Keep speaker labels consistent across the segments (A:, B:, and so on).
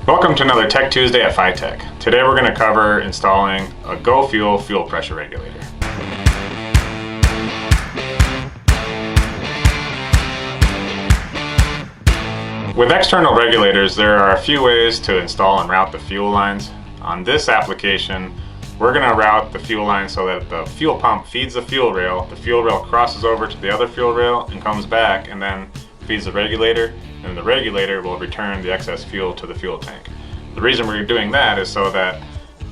A: Welcome to another Tech Tuesday at FiTech. Today we're going to cover installing a Regualtor fuel pressure regulator. With external regulators, there are a few ways to install and route the fuel lines. On this application, we're going to route the fuel line so that the fuel pump feeds the fuel rail crosses over to the other fuel rail and comes back and then feeds the regulator, and the regulator will return the excess fuel to the fuel tank. The reason we're doing that is so that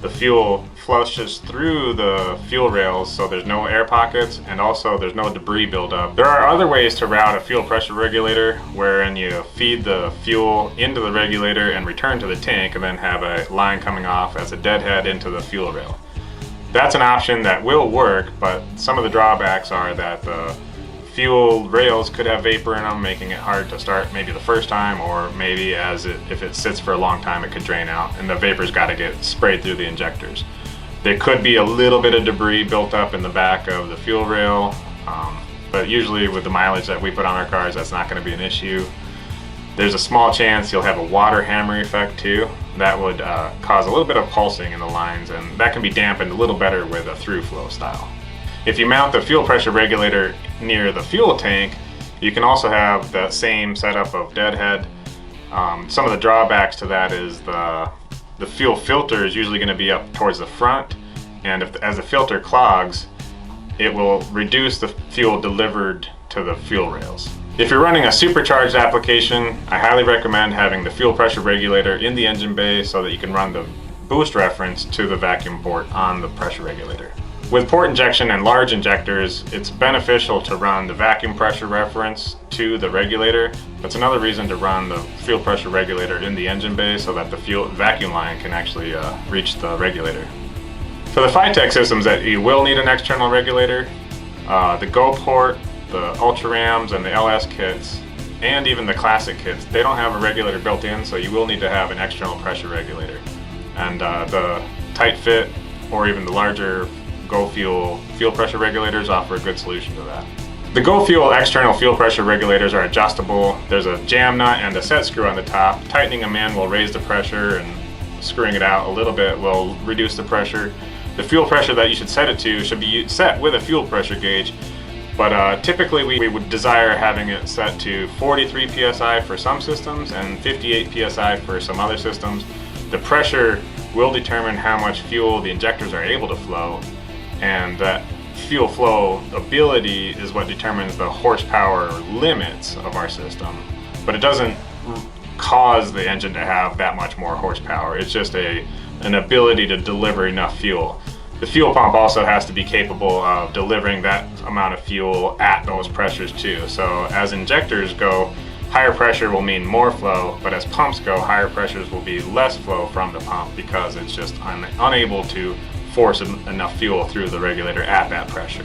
A: the fuel flushes through the fuel rails so there's no air pockets and also there's no debris buildup. There are other ways to route a fuel pressure regulator wherein you feed the fuel into the regulator and return to the tank and then have a line coming off as a deadhead into the fuel rail. That's an option that will work, but some of the drawbacks are that the fuel rails could have vapor in them, making it hard to start maybe the first time, or maybe if it sits for a long time it could drain out and the vapor's got to get sprayed through the injectors. There could be a little bit of debris built up in the back of the fuel rail, but usually with the mileage that we put on our cars, that's not going to be an issue. There's a small chance you'll have a water hammer effect too. That would cause a little bit of pulsing in the lines, and that can be dampened a little better with a through flow style. If you mount the fuel pressure regulator near the fuel tank, you can also have the same setup of deadhead. Some of the drawbacks to that is the fuel filter is usually going to be up towards the front, and as the filter clogs, it will reduce the fuel delivered to the fuel rails. If you're running a supercharged application, I highly recommend having the fuel pressure regulator in the engine bay so that you can run the boost reference to the vacuum port on the pressure regulator. With port injection and large injectors, it's beneficial to run the vacuum pressure reference to the regulator. That's another reason to run the fuel pressure regulator in the engine bay so that the fuel vacuum line can actually reach the regulator. For the FiTech systems that you will need an external regulator, the Go port, the Ultra Rams, and the LS kits, and even the classic kits, they don't have a regulator built in, so you will need to have an external pressure regulator. And the tight fit or even the larger Regualtor fuel pressure regulators offer a good solution to that. The Regualtor external fuel pressure regulators are adjustable. There's a jam nut and a set screw on the top. Tightening them in will raise the pressure, and screwing it out a little bit will reduce the pressure. The fuel pressure that you should set it to should be set with a fuel pressure gauge, but typically we would desire having it set to 43 psi for some systems and 58 psi for some other systems. The pressure will determine how much fuel the injectors are able to flow, and that fuel flow ability is what determines the horsepower limits of our system. But it doesn't cause the engine to have that much more horsepower. It's just an ability to deliver enough fuel. The fuel pump also has to be capable of delivering that amount of fuel at those pressures too. So as injectors go, higher pressure will mean more flow, but as pumps go, higher pressures will be less flow from the pump because it's just unable to force enough fuel through the regulator at that pressure.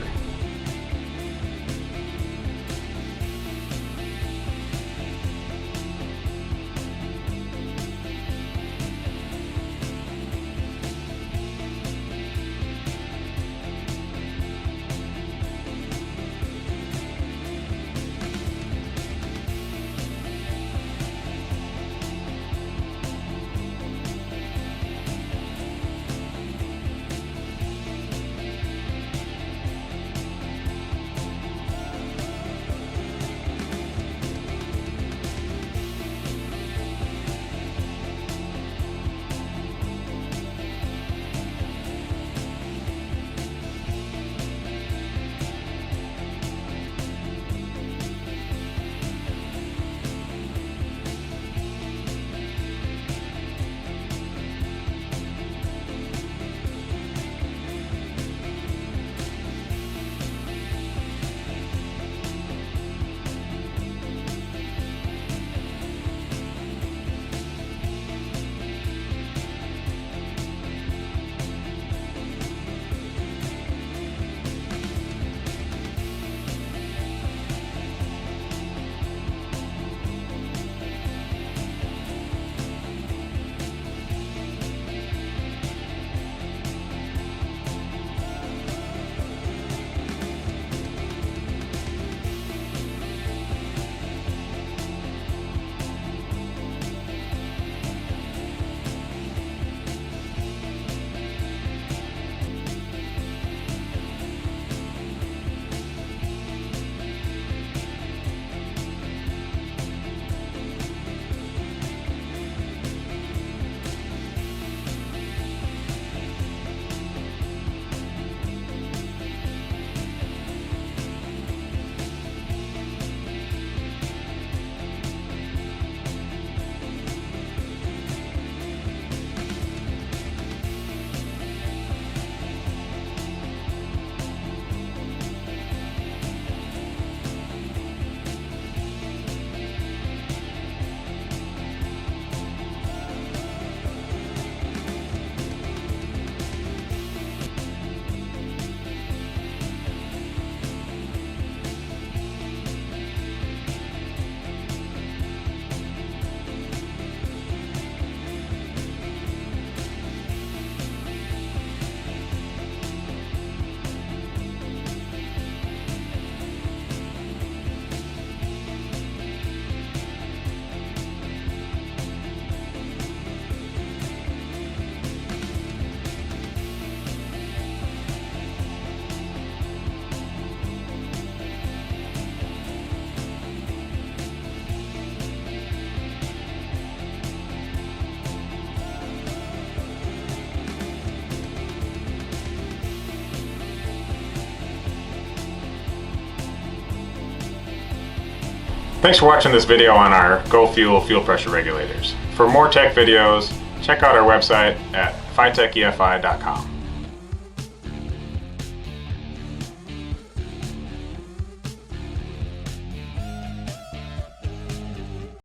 A: Thanks for watching this video on our GoFuel fuel pressure regulators. For more tech videos, check out our website at fitechefi.com.